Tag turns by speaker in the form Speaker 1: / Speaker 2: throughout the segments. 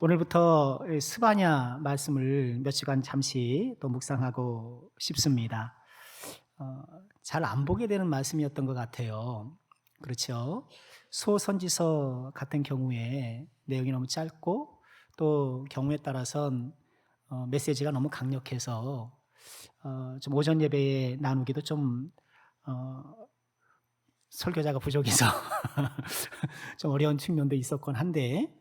Speaker 1: 오늘부터 스바냐 말씀을 몇 시간 잠시 또 묵상하고 싶습니다. 잘 안 보게 되는 말씀이었던 것 같아요. 그렇죠? 소선지서 같은 경우에 내용이 너무 짧고 또 경우에 따라선 메시지가 너무 강력해서 좀 오전 예배에 나누기도 좀 어, 설교자가 부족해서 좀 어려운 측면도 있었곤 한데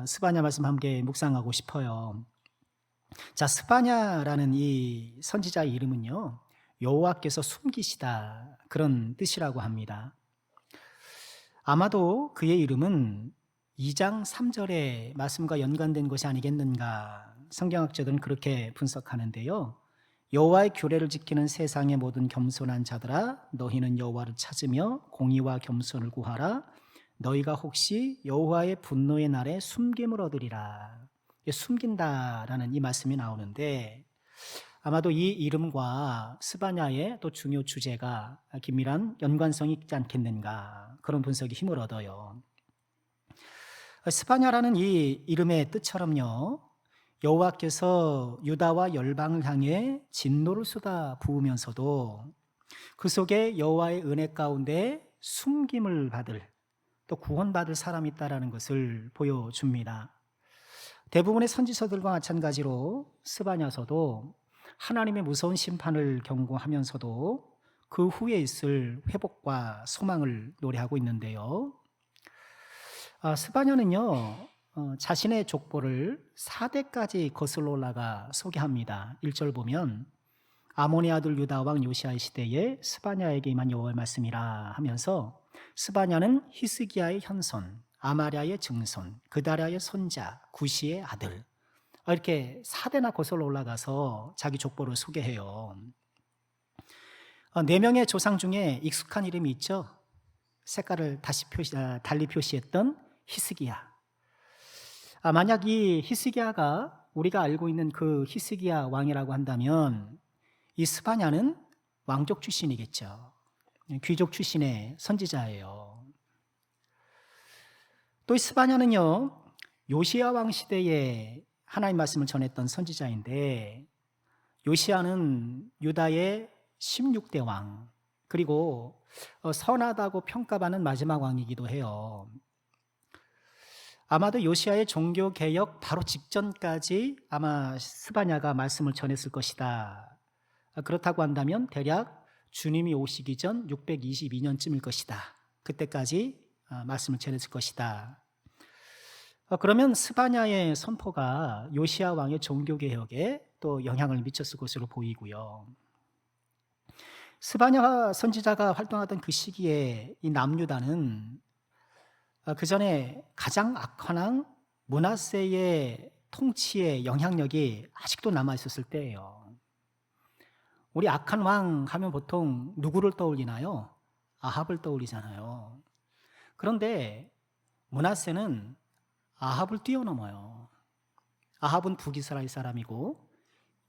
Speaker 1: 스바냐 말씀 함께 묵상하고 싶어요. 자, 스바냐라는 이 선지자의 이름은요, 여호와께서 숨기시다 그런 뜻이라고 합니다. 아마도 그의 이름은 2장 3절의 말씀과 연관된 것이 아니겠는가, 성경학자들은 그렇게 분석하는데요. 여호와의 규례를 지키는 세상의 모든 겸손한 자들아, 너희는 여호와를 찾으며 공의와 겸손을 구하라. 너희가 혹시 여호와의 분노의 날에 숨김을 얻으리라. 숨긴다라는 이 말씀이 나오는데, 아마도 이 이름과 스바냐의 또 중요 주제가 긴밀한 연관성이 있지 않겠는가, 그런 분석이 힘을 얻어요. 스바냐라는 이 이름의 뜻처럼요, 여호와께서 유다와 열방을 향해 진노를 쏟아 부으면서도 그 속에 여호와의 은혜 가운데 숨김을 받을, 또 구원받을 사람이 있다라는 것을 보여줍니다. 대부분의 선지서들과 마찬가지로 스바냐서도 하나님의 무서운 심판을 경고하면서도 그 후에 있을 회복과 소망을 노래하고 있는데요. 스바냐는요, 자신의 족보를 4대까지 거슬러 올라가 소개합니다. 1절 보면 아몬의 아들 유다 왕 요시아의 시대에 스바냐에게 임한 여호와의 말씀이라 하면서, 스바냐는 히스기야의 현손, 아마랴의 증손, 그다랴의 손자, 구시의 아들, 이렇게 4대나 거슬러 올라가서 자기 족보를 소개해요. 4명의 조상 중에 익숙한 이름이 있죠. 색깔을 달리 표시했던 히스기야. 만약 이 히스기야가 우리가 알고 있는 그 히스기야 왕이라고 한다면, 이 스바냐는 왕족 출신이겠죠. 귀족 출신의 선지자예요. 또 이 스바냐는요, 요시야 왕 시대에 하나님 말씀을 전했던 선지자인데, 요시야는 유다의 16대 왕, 그리고 선하다고 평가받는 마지막 왕이기도 해요. 아마도 요시야의 종교개혁 바로 직전까지 아마 스바냐가 말씀을 전했을 것이다. 그렇다고 한다면 대략 주님이 오시기 전 622년쯤일 것이다. 그때까지 말씀을 전했을 것이다. 그러면 스바냐의 선포가 요시야 왕의 종교개혁에 또 영향을 미쳤을 것으로 보이고요. 스바냐 선지자가 활동하던 그 시기에 이 남유다는 그 전에 가장 악한 왕 므낫세의 통치의 영향력이 아직도 남아있었을 때예요. 우리 악한 왕 하면 보통 누구를 떠올리나요? 아합을 떠올리잖아요. 그런데 므낫세는 아합을 뛰어넘어요. 아합은 북이스라엘 사람이고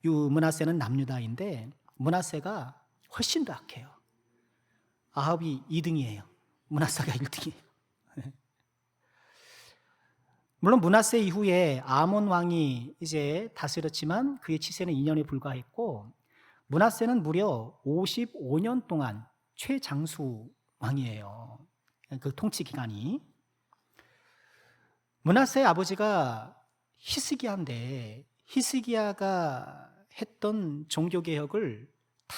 Speaker 1: 므낫세는 남유다인데 므낫세가 훨씬 더 악해요. 아합이 2등이에요. 므낫세가 1등이에요. 물론 므낫세 이후에 아몬 왕이 이제 다스렸지만 그의 치세는 2년에 불과했고, 므낫세는 무려 55년 동안 최장수 왕이에요. 그 통치 기간이. 므낫세의 아버지가 히스기야인데, 히스기야가 했던 종교개혁을 다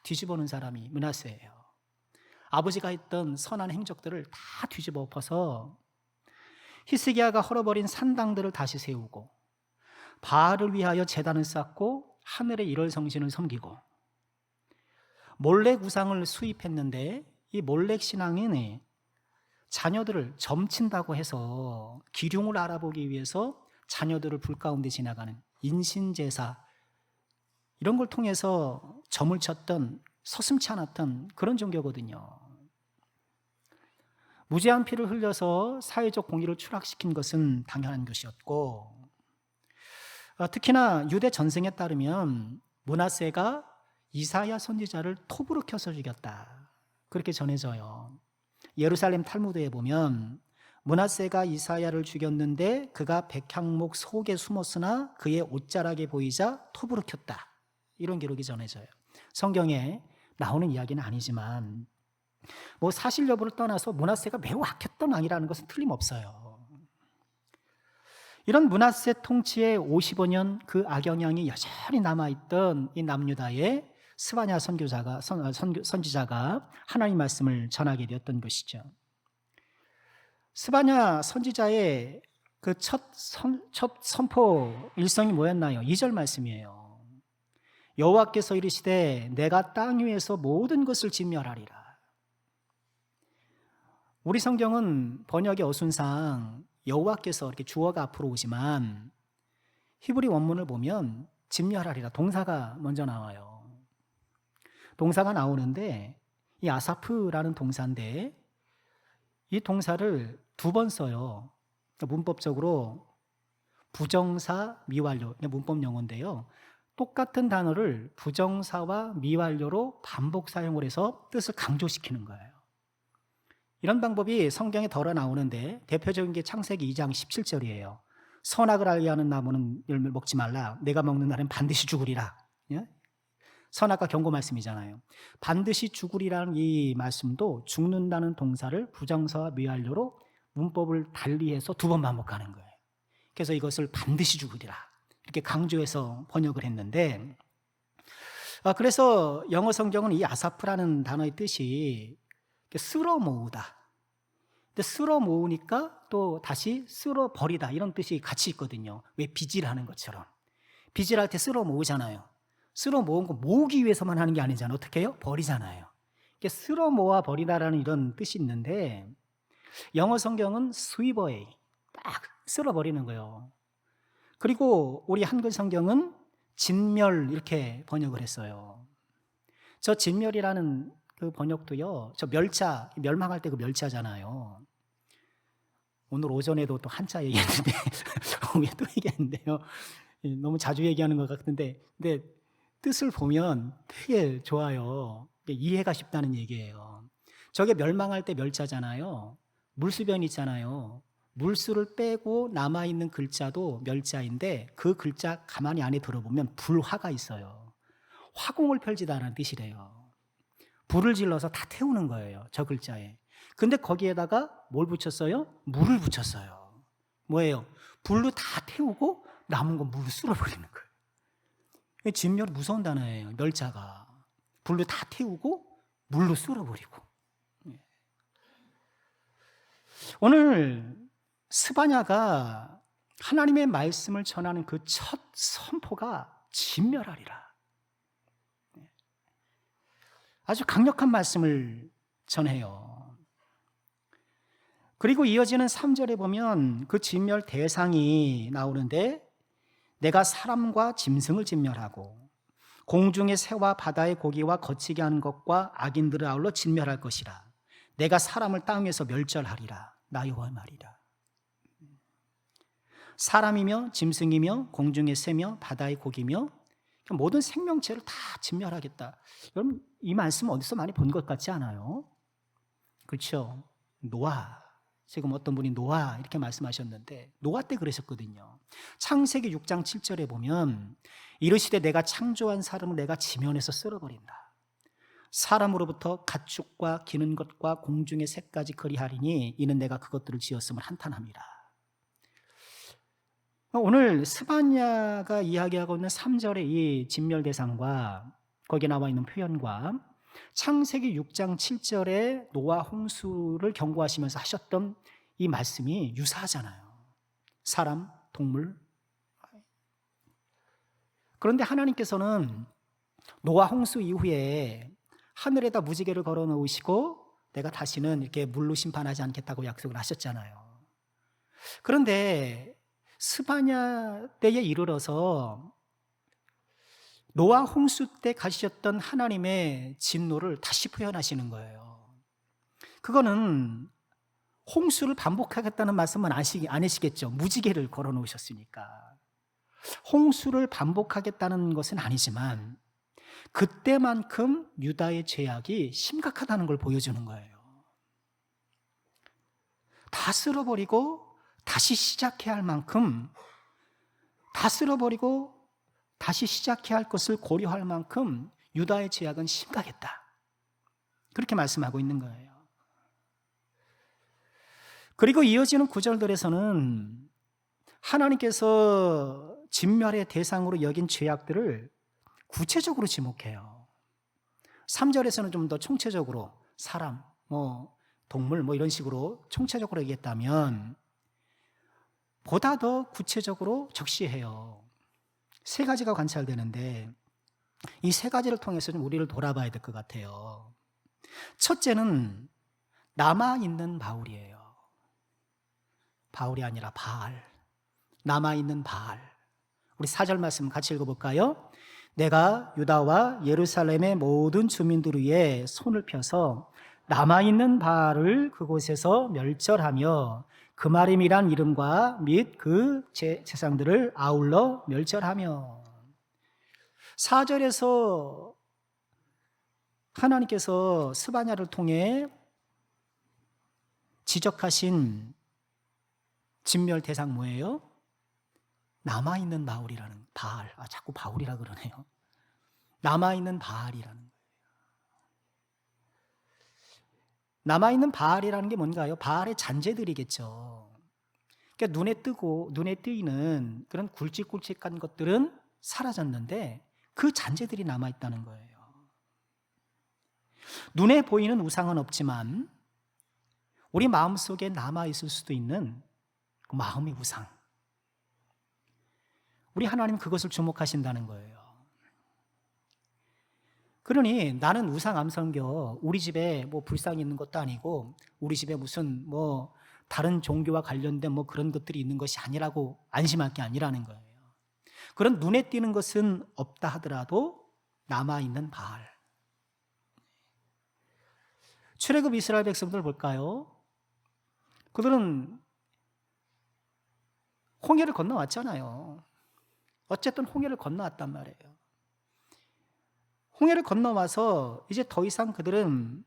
Speaker 1: 뒤집어 놓은 사람이 므낫세예요. 아버지가 했던 선한 행적들을 다 뒤집어 엎어서 히스기야가 헐어버린 산당들을 다시 세우고, 바알을 위하여 제단을 쌓고 하늘의 일월 성신을 섬기고, 몰렉 우상을 수입했는데 이 몰렉 신앙인 자녀들을 점친다고 해서 기륭을 알아보기 위해서 자녀들을 불 가운데 지나가는 인신제사, 이런 걸 통해서 점을 쳤던, 서슴지 않았던 그런 종교거든요. 무죄한 피를 흘려서 사회적 공의를 추락시킨 것은 당연한 것이었고, 특히나 유대 전승에 따르면 므낫세가 이사야 선지자를 톱으로 켜서 죽였다, 그렇게 전해져요. 예루살렘 탈무드에 보면 므낫세가 이사야를 죽였는데 그가 백향목 속에 숨었으나 그의 옷자락에 보이자 톱으로 켰다. 이런 기록이 전해져요. 성경에 나오는 이야기는 아니지만 뭐 사실 여부를 떠나서 므낫세가 매우 악했던 왕이라는 것은 틀림없어요. 이런 므낫세 통치의 55년 그 악영향이 여전히 남아있던 이 남유다의 스바냐 선지자가 하나님 말씀을 전하게 되었던 것이죠. 스바냐 선지자의 그 첫 선포 일성이 뭐였나요? 2절 말씀이에요. 여호와께서 이르시되 내가 땅 위에서 모든 것을 진멸하리라. 우리 성경은 번역의 어순상 여호와께서 이렇게 주어가 앞으로 오지만 히브리 원문을 보면 진멸하리라 동사가 먼저 나와요. 동사가 나오는데 이 아사프라는 동사인데 이 동사를 2번 써요. 문법적으로 부정사, 미완료, 문법 용어인데요. 똑같은 단어를 부정사와 미완료로 반복 사용을 해서 뜻을 강조시키는 거예요. 이런 방법이 성경에 덜어 나오는데 대표적인 게 창세기 2장 17절이에요. 선악을 알게 하는 나무는 열매를 먹지 말라. 내가 먹는 날엔 반드시 죽으리라. 선악과 경고 말씀이잖아요. 반드시 죽으리라는 이 말씀도 죽는다는 동사를 부정사와 미완료로 문법을 달리해서 2번 반복하는 거예요. 그래서 이것을 반드시 죽으리라 이렇게 강조해서 번역을 했는데 그래서 영어 성경은 이 아사프라는 단어의 뜻이 쓸어 모으다. 근데 쓸어 모으니까 또 다시 쓸어 버리다 이런 뜻이 같이 있거든요. 왜 빚이라는 것처럼. 빚을 할 때 쓸어 모으잖아요. 쓸어 모은 거 모으기 위해서만 하는 게 아니잖아요. 어떻게 해요? 버리잖아요. 쓸어 모아 버리다라는 이런 뜻이 있는데 영어 성경은 sweep away, 딱 쓸어 버리는 거예요. 그리고 우리 한글 성경은 진멸 이렇게 번역을 했어요. 저 진멸이라는 그 번역도요. 저 멸자, 멸망할 때 그 멸자잖아요. 오늘 오전에도 또 한자 얘기했는데 왜 또 얘기했는데요. 너무 자주 얘기하는 것 같은데 근데 뜻을 보면 되게 좋아요. 이해가 쉽다는 얘기예요. 저게 멸망할 때 멸자잖아요. 물수변 있잖아요. 물수를 빼고 남아있는 글자도 멸자인데 그 글자 가만히 안에 들어보면 불화가 있어요. 화공을 펼치다라는 뜻이래요. 불을 질러서 다 태우는 거예요. 저 글자에. 근데 거기에다가 뭘 붙였어요? 물을 붙였어요. 뭐예요? 불로 다 태우고 남은 건 물로 쓸어버리는 거예요. 진멸 무서운 단어예요. 멸자가 불로 다 태우고 물로 쓸어버리고. 오늘 스바냐가 하나님의 말씀을 전하는 그 첫 선포가 진멸하리라. 아주 강력한 말씀을 전해요. 그리고 이어지는 3절에 보면 그 진멸 대상이 나오는데 내가 사람과 짐승을 진멸하고 공중의 새와 바다의 고기와 거치게 하는 것과 악인들을 아울러 진멸할 것이라. 내가 사람을 땅 위에서 멸절하리라. 나 여호와 말이라. 사람이며 짐승이며 공중의 새며 바다의 고기며 모든 생명체를 다 진멸하겠다. 여러분 이 말씀 어디서 많이 본 것 같지 않아요? 그렇죠? 노아. 지금 어떤 분이 노아 이렇게 말씀하셨는데 노아 때 그러셨거든요. 창세기 6장 7절에 보면 이르시되 내가 창조한 사람을 내가 지면에서 쓸어버린다. 사람으로부터 가축과 기는 것과 공중의 새까지 그리하리니 이는 내가 그것들을 지었음을 한탄함이라. 오늘 스바냐가 이야기하고 있는 3절의 이 진멸 대상과 거기에 나와 있는 표현과 창세기 6장 7절에 노아 홍수를 경고하시면서 하셨던 이 말씀이 유사하잖아요. 사람, 동물. 그런데 하나님께서는 노아 홍수 이후에 하늘에다 무지개를 걸어 놓으시고 내가 다시는 이렇게 물로 심판하지 않겠다고 약속을 하셨잖아요. 그런데 스바냐 때에 이르러서 노아 홍수 때 가지셨던 하나님의 진노를 다시 표현하시는 거예요. 그거는 홍수를 반복하겠다는 말씀은 안 하시겠죠. 무지개를 걸어 놓으셨으니까. 홍수를 반복하겠다는 것은 아니지만 그때만큼 유다의 죄악이 심각하다는 걸 보여주는 거예요. 다 쓸어버리고 다시 시작해야 할 만큼, 다 쓸어버리고 다시 시작해야 할 것을 고려할 만큼 유다의 죄악은 심각했다. 그렇게 말씀하고 있는 거예요. 그리고 이어지는 구절들에서는 하나님께서 진멸의 대상으로 여긴 죄악들을 구체적으로 지목해요. 3절에서는 좀 더 총체적으로 사람, 동물 이런 식으로 총체적으로 얘기했다면 보다 더 구체적으로 적시해요. 세 가지가 관찰되는데 이 세 가지를 통해서 좀 우리를 돌아봐야 될 것 같아요. 첫째는 남아있는 바울이에요. 바울이 아니라 바알. 남아있는 바알. 우리 4절 말씀 같이 읽어볼까요? 내가 유다와 예루살렘의 모든 주민들 위에 손을 펴서 남아있는 바알을 그곳에서 멸절하며 그마림이란 이름과 및 그 제사장들을 아울러 멸절하며. 4절에서 하나님께서 스바냐를 통해 지적하신 진멸 대상 뭐예요? 남아있는 바울이라는 바알. 자꾸 바울이라 그러네요. 남아있는 바알이라는 거예요. 남아있는 바알이라는 게 뭔가요? 바알의 잔재들이겠죠. 그러니까 눈에 띄는 그런 굵직굵직한 것들은 사라졌는데 그 잔재들이 남아있다는 거예요. 눈에 보이는 우상은 없지만 우리 마음속에 남아있을 수도 있는 그 마음의 우상. 우리 하나님 그것을 주목하신다는 거예요. 그러니 나는 우상 안 섬겨. 우리 집에 불상이 있는 것도 아니고 우리 집에 무슨 다른 종교와 관련된 그런 것들이 있는 것이 아니라고 안심할 게 아니라는 거예요. 그런 눈에 띄는 것은 없다 하더라도 남아있는 바알. 출애굽 이스라엘 백성들 볼까요? 그들은 홍해를 건너왔잖아요. 어쨌든 홍해를 건너왔단 말이에요. 홍해를 건너와서 이제 더 이상 그들은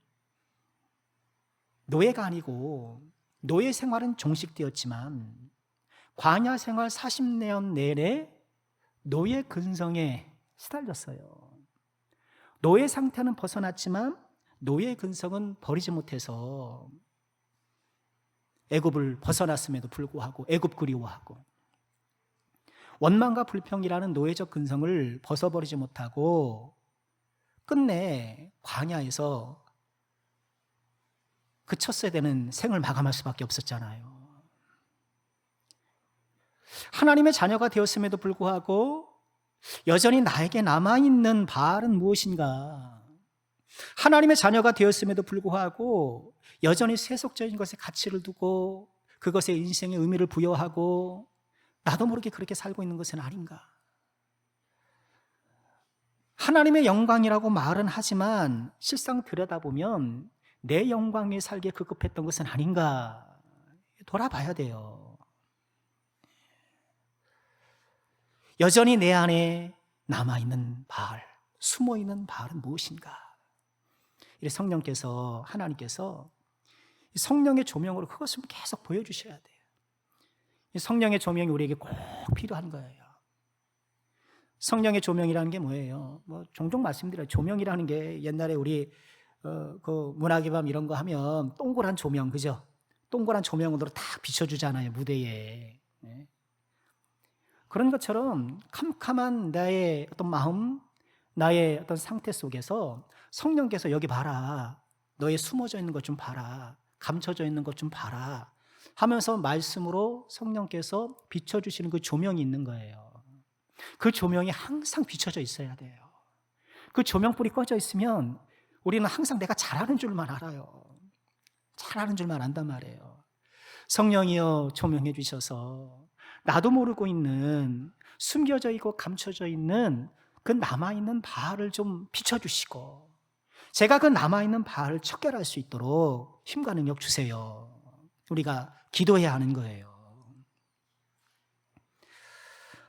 Speaker 1: 노예가 아니고 노예 생활은 종식되었지만 광야 생활 40년 내내 노예 근성에 시달렸어요. 노예 상태는 벗어났지만 노예 근성은 버리지 못해서 애굽을 벗어났음에도 불구하고 애굽 그리워하고 원망과 불평이라는 노예적 근성을 벗어버리지 못하고 끝내 광야에서 그쳤어야 되는 생을 마감할 수밖에 없었잖아요. 하나님의 자녀가 되었음에도 불구하고 여전히 나에게 남아있는 바알은 무엇인가? 하나님의 자녀가 되었음에도 불구하고 여전히 세속적인 것에 가치를 두고 그것에 인생의 의미를 부여하고 나도 모르게 그렇게 살고 있는 것은 아닌가? 하나님의 영광이라고 말은 하지만 실상 들여다보면 내 영광 위에 살기에 급급했던 것은 아닌가? 돌아봐야 돼요. 여전히 내 안에 남아있는 바알, 숨어있는 바알은 무엇인가? 성령께서, 하나님께서 성령의 조명으로 그것을 계속 보여주셔야 돼요. 성령의 조명이 우리에게 꼭 필요한 거예요. 성령의 조명이라는 게 뭐예요? 종종 말씀드려요. 조명이라는 게 옛날에 우리 그 문학의 밤 이런 거 하면 동그란 조명, 그죠? 동그란 조명으로 딱 비춰주잖아요, 무대에. 네. 그런 것처럼 캄캄한 나의 어떤 마음, 나의 어떤 상태 속에서 성령께서 여기 봐라. 너의 숨어져 있는 것 좀 봐라. 감춰져 있는 것 좀 봐라. 하면서 말씀으로 성령께서 비춰주시는 그 조명이 있는 거예요. 그 조명이 항상 비춰져 있어야 돼요. 그 조명불이 꺼져 있으면 우리는 항상 내가 잘하는 줄만 알아요. 잘하는 줄만 안단 말이에요. 성령이여 조명해 주셔서 나도 모르고 있는 숨겨져 있고 감춰져 있는 그 남아있는 바알을 좀 비춰주시고 제가 그 남아있는 바알을 척결할 수 있도록 힘과 능력 주세요. 우리가 기도해야 하는 거예요.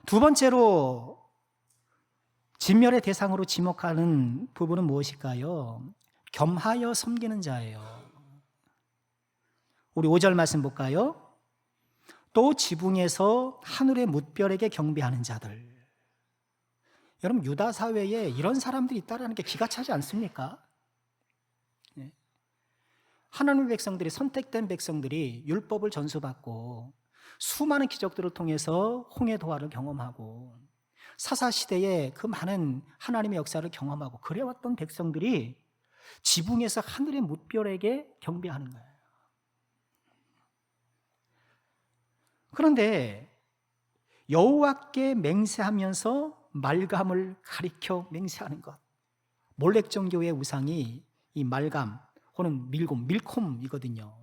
Speaker 1: 두 번째로 진멸의 대상으로 지목하는 부분은 무엇일까요? 겸하여 섬기는 자예요. 우리 5절 말씀 볼까요? 또 지붕에서 하늘의 뭇별에게 경배하는 자들. 여러분, 유다 사회에 이런 사람들이 있다는 게 기가 차지 않습니까? 하나님의 백성들이, 선택된 백성들이 율법을 전수받고 수많은 기적들을 통해서 홍해 도하를 경험하고 사사시대에 그 많은 하나님의 역사를 경험하고 그래왔던 백성들이 지붕에서 하늘의 뭇별에게 경배하는 거예요. 그런데 여호와께 맹세하면서 말감을 가리켜 맹세하는 것, 몰렉 종교의 우상이 이 말감 혹은 밀콤이거든요.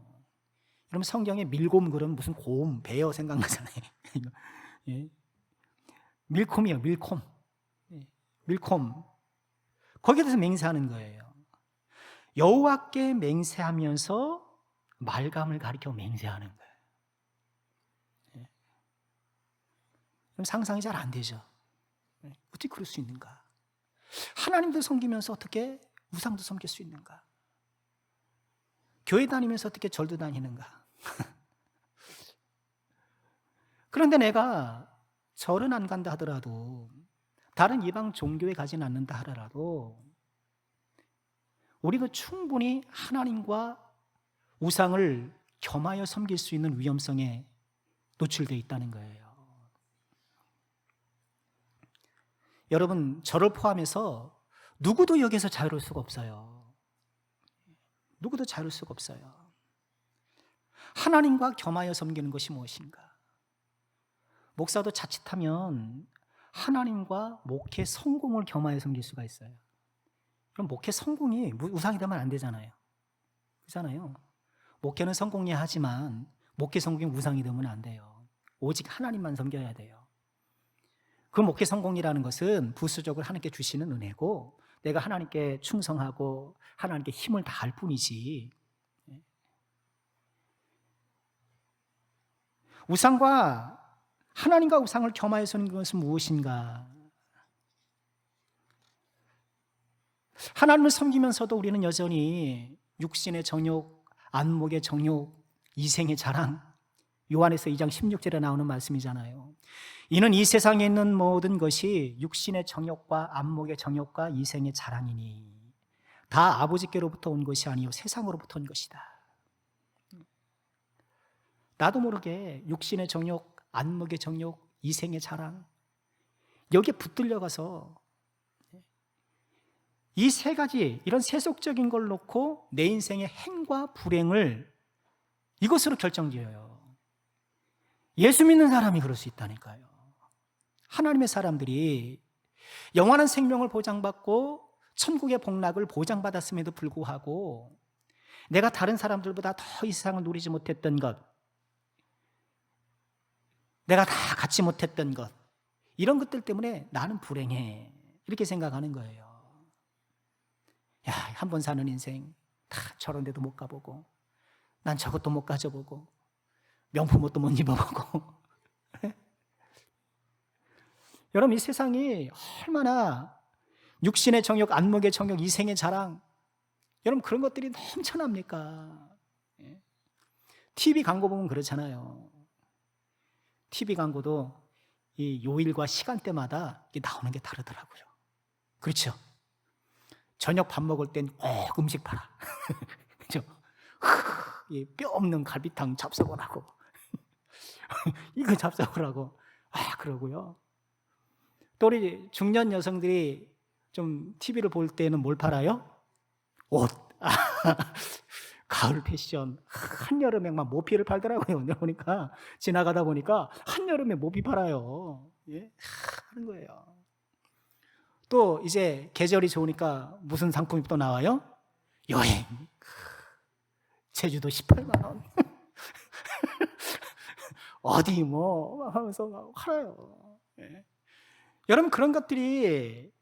Speaker 1: 여러분, 성경에 밀곰 그러면 무슨 곰, 베어 생각나잖아요. 예. 밀콤이에요, 밀콤. 밀콤. 거기에 대해서 맹세하는 거예요. 여호와께 맹세하면서 말감을 가리켜 맹세하는 거예요. 그럼 상상이 잘 안 되죠. 어떻게 그럴 수 있는가? 하나님도 섬기면서 어떻게 우상도 섬길 수 있는가? 교회 다니면서 어떻게 절도 다니는가? 그런데 내가 절은 안 간다 하더라도, 다른 이방 종교에 가진 않는다 하더라도 우리도 충분히 하나님과 우상을 겸하여 섬길 수 있는 위험성에 노출되어 있다는 거예요. 여러분, 저를 포함해서 누구도 여기서 자유로울 수가 없어요. 누구도 자유로울 수가 없어요. 하나님과 겸하여 섬기는 것이 무엇인가? 목사도 자칫하면 하나님과 목회 성공을 겸하여 섬길 수가 있어요. 그럼 목회 성공이 우상이 되면 안 되잖아요. 그렇잖아요. 목회는 성공해야 하지만 목회 성공이 우상이 되면 안 돼요. 오직 하나님만 섬겨야 돼요. 그 목회 성공이라는 것은 부수적으로 하나님께 주시는 은혜고, 내가 하나님께 충성하고 하나님께 힘을 다할 뿐이지. 하나님과 우상을 겸하여 섬기는 것은 무엇인가? 하나님을 섬기면서도 우리는 여전히 육신의 정욕, 안목의 정욕, 이생의 자랑, 요한에서 2장 16절에 나오는 말씀이잖아요. 이는 이 세상에 있는 모든 것이 육신의 정욕과 안목의 정욕과 이생의 자랑이니 다 아버지께로부터 온 것이 아니요 세상으로부터 온 것이다. 나도 모르게 육신의 정욕, 안목의 정욕, 이생의 자랑, 여기에 붙들려가서 이 세 가지, 이런 세속적인 걸 놓고 내 인생의 행과 불행을 이것으로 결정지어요. 예수 믿는 사람이 그럴 수 있다니까요. 하나님의 사람들이 영원한 생명을 보장받고 천국의 복락을 보장받았음에도 불구하고 내가 다른 사람들보다 더 이 세상을 누리지 못했던 것, 내가 다 갖지 못했던 것, 이런 것들 때문에 나는 불행해, 이렇게 생각하는 거예요. 야, 한 번 사는 인생 다 저런 데도 못 가보고, 난 저것도 못 가져보고, 명품 옷도 못 입어보고. 여러분, 이 세상이 얼마나 육신의 정욕, 안목의 정욕, 이생의 자랑, 여러분 그런 것들이 넘쳐납니까? TV 광고 보면 그렇잖아요. TV 광고도 이 요일과 시간대마다 나오는 게 다르더라고요. 그렇죠? 저녁 밥 먹을 땐 꼭 음식 팔아. 그렇죠? 뼈 없는 갈비탕 잡숴을 하고 이거 잡숴을 하고 그러고요. 또 우리 중년 여성들이 좀 TV를 볼 때는 뭘 팔아요? 옷. 가을 패션. 한여름에 막 모피를 팔더라고요. 보니까 지나가다 보니까 한여름에 모피 팔아요. 예? 하는 거예요. 또 이제 계절이 좋으니까 무슨 상품이 또 나와요? 여행. 제주도 18만 원. 어디 뭐 하면서 막 팔아요. 예. 여러분 그런 것들이,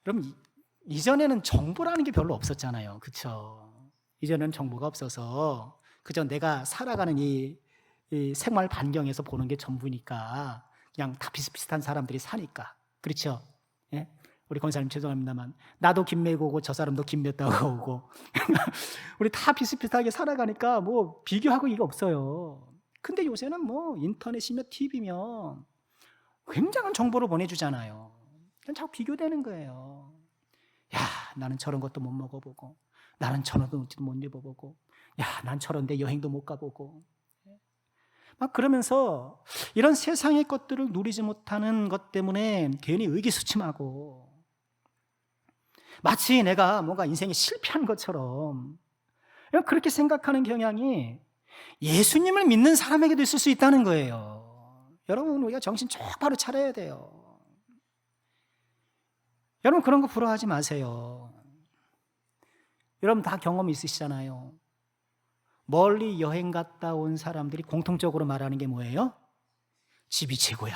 Speaker 1: 여러분 이전에는 정보라는 게 별로 없었잖아요. 그렇죠? 이전에는 정보가 없어서 그저 내가 살아가는 이 생활 반경에서 보는 게 전부니까 그냥 다 비슷비슷한 사람들이 사니까. 그렇죠? 예? 우리 권사님 죄송합니다만 나도 김매고 오고 저 사람도 김몇다고 오고 우리 다 비슷비슷하게 살아가니까 뭐 비교하고 이게 없어요. 근데 요새는 뭐 인터넷이며 TV며 굉장한 정보를 보내주잖아요. 그냥 자꾸 비교되는 거예요. 야, 나는 저런 것도 못 먹어보고, 나는 저런 것도 못 입어보고, 야, 난 저런데 여행도 못 가보고. 막 그러면서 이런 세상의 것들을 누리지 못하는 것 때문에 괜히 의기소침하고 마치 내가 뭔가 인생에 실패한 것처럼 그렇게 생각하는 경향이 예수님을 믿는 사람에게도 있을 수 있다는 거예요. 여러분, 우리가 정신 똑바로 차려야 돼요. 여러분, 그런 거 부러워하지 마세요. 여러분 다 경험이 있으시잖아요. 멀리 여행 갔다 온 사람들이 공통적으로 말하는 게 뭐예요? 집이 최고야.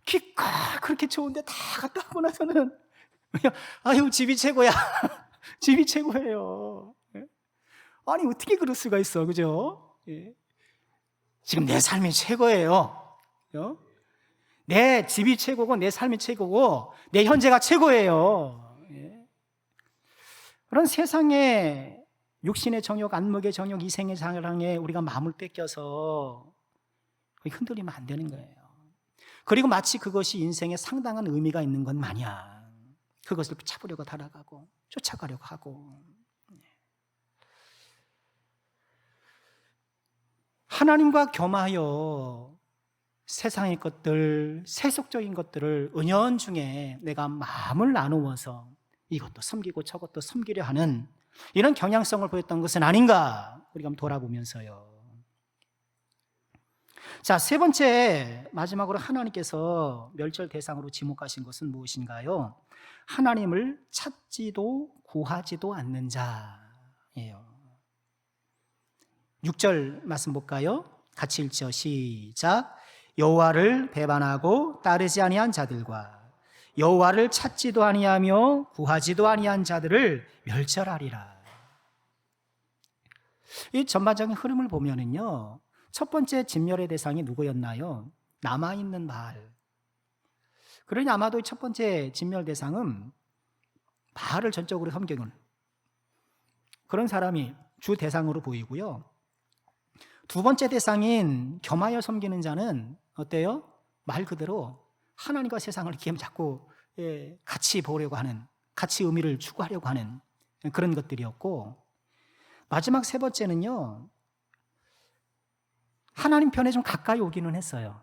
Speaker 1: 기껏 그렇게 좋은데 다 갔다 오고 나서는 아유, 집이 최고야. 집이 최고예요. 아니, 어떻게 그럴 수가 있어, 그죠? 지금 내 삶이 최고예요. 내 집이 최고고 내 삶이 최고고 내 현재가 최고예요. 그런 세상에 육신의 정욕, 안목의 정욕, 이생의 사랑에 우리가 마음을 뺏겨서 흔들리면 안 되는 거예요. 그리고 마치 그것이 인생에 상당한 의미가 있는 것 마냥 그것을 잡으려고 달아가고 쫓아가려고 하고, 하나님과 겸하여 세상의 것들, 세속적인 것들을 은연중에 내가 마음을 나누어서 이것도 섬기고 저것도 섬기려 하는 이런 경향성을 보였던 것은 아닌가 우리가 한번 돌아보면서요. 자, 세 번째, 마지막으로 하나님께서 멸절 대상으로 지목하신 것은 무엇인가요? 하나님을 찾지도 구하지도 않는 자예요. 6절 말씀 볼까요? 같이 읽죠. 시작. 여호와를 배반하고 따르지 아니한 자들과 여호와를 찾지도 아니하며 구하지도 아니한 자들을 멸절하리라. 이 전반적인 흐름을 보면은요, 첫 번째 진멸의 대상이 누구였나요? 남아있는 바알. 그러니 아마도 첫 번째 진멸 대상은 바알을 전적으로 섬기는 그런 사람이 주 대상으로 보이고요. 두 번째 대상인 겸하여 섬기는 자는 어때요? 말 그대로 하나님과 세상을 이렇게 자꾸 같이 보려고 하는, 같이 의미를 추구하려고 하는 그런 것들이었고, 마지막 세 번째는요, 하나님 편에 좀 가까이 오기는 했어요.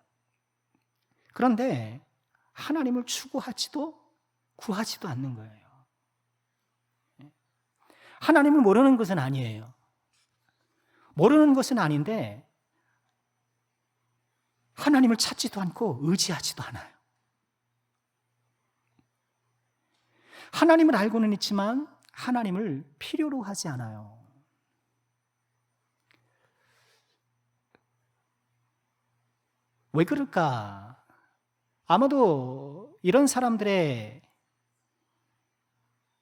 Speaker 1: 그런데 하나님을 추구하지도 구하지도 않는 거예요. 하나님을 모르는 것은 아니에요. 모르는 것은 아닌데 하나님을 찾지도 않고 의지하지도 않아요. 하나님을 알고는 있지만 하나님을 필요로 하지 않아요. 왜 그럴까? 아마도 이런 사람들의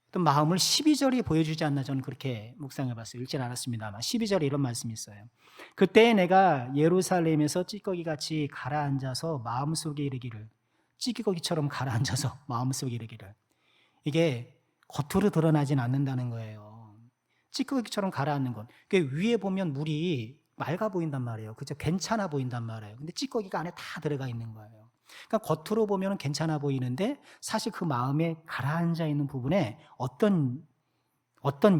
Speaker 1: 어떤 마음을 12절이 보여주지 않나 저는 그렇게 묵상해 봤어요. 읽진 않았습니다만 12절에 이런 말씀이 있어요. 그때 내가 예루살렘에서 찌꺼기같이 가라앉아서 마음속에 이르기를, 찌꺼기처럼 가라앉아서 마음속에 이르기를. 이게 겉으로 드러나진 않는다는 거예요. 찌꺼기처럼 가라앉는 건. 위에 보면 물이 맑아 보인단 말이에요. 그죠? 괜찮아 보인단 말이에요. 근데 찌꺼기가 안에 다 들어가 있는 거예요. 그러니까 겉으로 보면 괜찮아 보이는데 사실 그 마음에 가라앉아 있는 부분에 어떤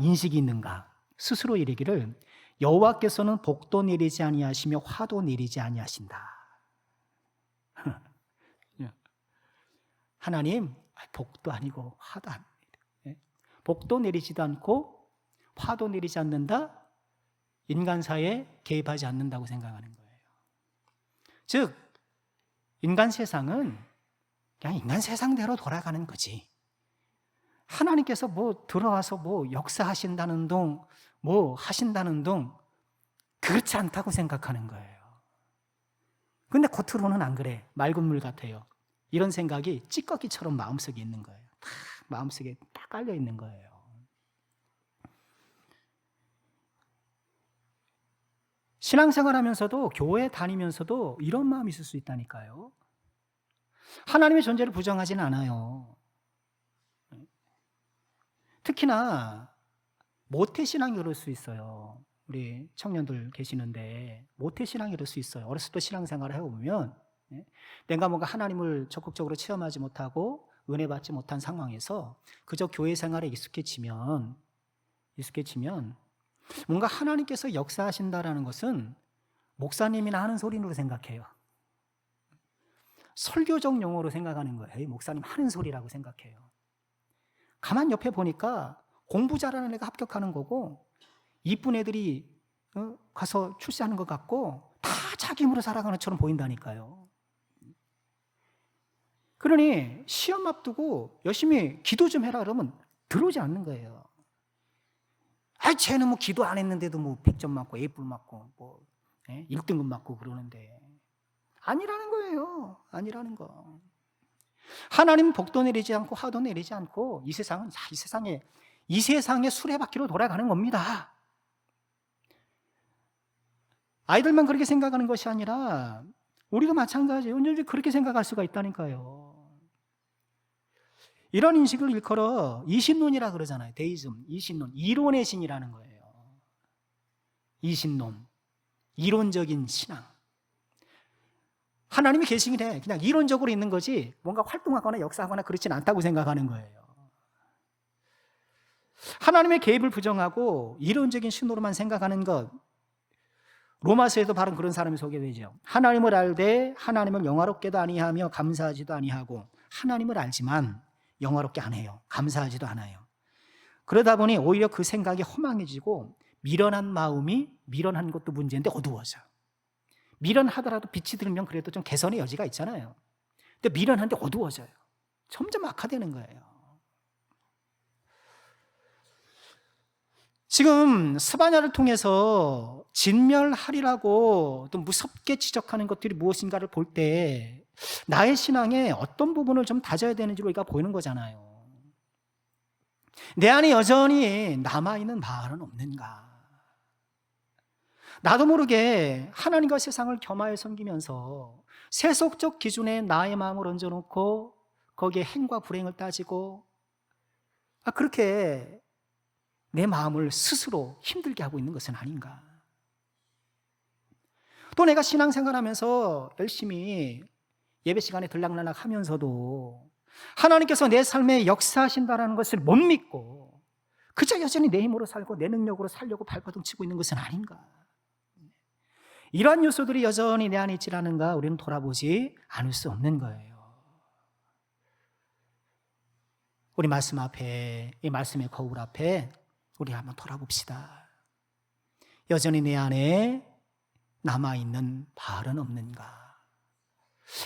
Speaker 1: 인식이 있는가? 스스로 이르기를 여호와께서는 복도 내리지 아니하시며 화도 내리지 아니하신다. 하나님, 복도 아니고 화도 안 내려. 복도 내리지도 않고 화도 내리지 않는다. 인간사에 개입하지 않는다고 생각하는 거예요. 즉 인간 세상은 그냥 인간 세상대로 돌아가는 거지. 하나님께서 뭐 들어와서 뭐 역사하신다는 둥, 뭐 하신다는 둥, 그렇지 않다고 생각하는 거예요. 근데 겉으로는 안 그래. 맑은 물 같아요. 이런 생각이 찌꺼기처럼 마음속에 있는 거예요. 다 마음속에 딱 깔려 있는 거예요. 신앙생활 하면서도 교회 다니면서도 이런 마음이 있을 수 있다니까요. 하나님의 존재를 부정하지는 않아요. 특히나 모태신앙이 그럴 수 있어요. 우리 청년들 계시는데 모태신앙이 그럴 수 있어요. 어렸을 때 신앙생활을 해보면 내가 뭔가 하나님을 적극적으로 체험하지 못하고 은혜 받지 못한 상황에서 그저 교회 생활에 익숙해지면 뭔가 하나님께서 역사하신다라는 것은 목사님이나 하는 소리로 생각해요. 설교적 용어로 생각하는 거예요. 에이, 목사님 하는 소리라고 생각해요. 가만 옆에 보니까 공부 잘하는 애가 합격하는 거고 이쁜 애들이 가서 출세하는 것 같고 다 자기 힘으로 살아가는 것처럼 보인다니까요. 그러니 시험 앞두고 열심히 기도 좀 해라 그러면 들어오지 않는 거예요. 아, 쟤는 뭐 기도 안 했는데도 뭐 100점 맞고 A+ 맞고 뭐 1등급 맞고 그러는데 아니라는 거예요. 아니라는 거. 하나님 복도 내리지 않고 화도 내리지 않고 이 세상은 이 세상의 수레바퀴로 돌아가는 겁니다. 아이들만 그렇게 생각하는 것이 아니라 우리도 마찬가지예요. 언제든지 그렇게 생각할 수가 있다니까요. 이런 인식을 일컬어 이신론이라 그러잖아요. 데이즘, 이신론, 이론의 신이라는 거예요. 이신론, 이론적인 신앙. 하나님이 계시기에 그냥 이론적으로 있는 거지 뭔가 활동하거나 역사하거나 그렇진 않다고 생각하는 거예요. 하나님의 개입을 부정하고 이론적인 신으로만 생각하는 것, 로마서에도 바로 그런 사람이 소개되죠. 하나님을 알되 하나님을 영화롭게도 아니하며 감사하지도 아니하고 하나님을 알지만 영화롭게 안 해요. 감사하지도 않아요. 그러다 보니 오히려 그 생각이 허망해지고 미련한 마음이 미련한 것도 문제인데 어두워져. 미련하더라도 빛이 들면 그래도 좀 개선의 여지가 있잖아요. 근데 미련한데 어두워져요. 점점 악화되는 거예요. 지금 스바냐를 통해서 진멸하리라고 또 무섭게 지적하는 것들이 무엇인가를 볼 때 나의 신앙에 어떤 부분을 좀 다져야 되는지 우리가 보이는 거잖아요. 내 안에 여전히 남아있는 바알은 없는가? 나도 모르게 하나님과 세상을 겸하여 섬기면서 세속적 기준에 나의 마음을 얹어놓고 거기에 행과 불행을 따지고 그렇게 내 마음을 스스로 힘들게 하고 있는 것은 아닌가? 또 내가 신앙생활하면서 열심히 예배 시간에 들락날락 하면서도 하나님께서 내 삶에 역사하신다는 것을 못 믿고 그저 여전히 내 힘으로 살고 내 능력으로 살려고 발버둥 치고 있는 것은 아닌가? 이러한 요소들이 여전히 내 안에 있지 않은가 우리는 돌아보지 않을 수 없는 거예요. 우리 말씀 앞에, 이 말씀의 거울 앞에 우리 한번 돌아봅시다. 여전히 내 안에 남아있는 바알은 없는가?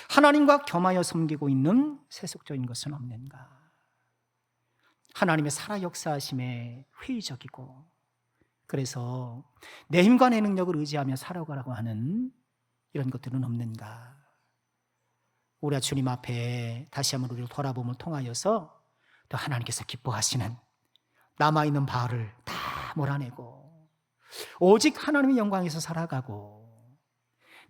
Speaker 1: 하나님과 겸하여 섬기고 있는 세속적인 것은 없는가? 하나님의 살아 역사하심에 회의적이고 그래서 내 힘과 내 능력을 의지하며 살아가라고 하는 이런 것들은 없는가? 우리가 주님 앞에 다시 한번 우리를 돌아봄을 통하여서 또 하나님께서 기뻐하시는 남아있는 바알을 다 몰아내고 오직 하나님의 영광에서 살아가고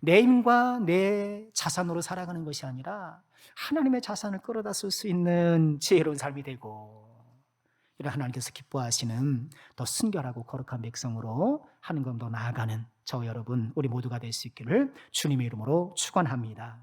Speaker 1: 내 힘과 내 자산으로 살아가는 것이 아니라 하나님의 자산을 끌어다 쓸 수 있는 지혜로운 삶이 되고 이런 하나님께서 기뻐하시는 더 순결하고 거룩한 백성으로 하는 것도 나아가는 저 여러분 우리 모두가 될 수 있기를 주님의 이름으로 축원합니다.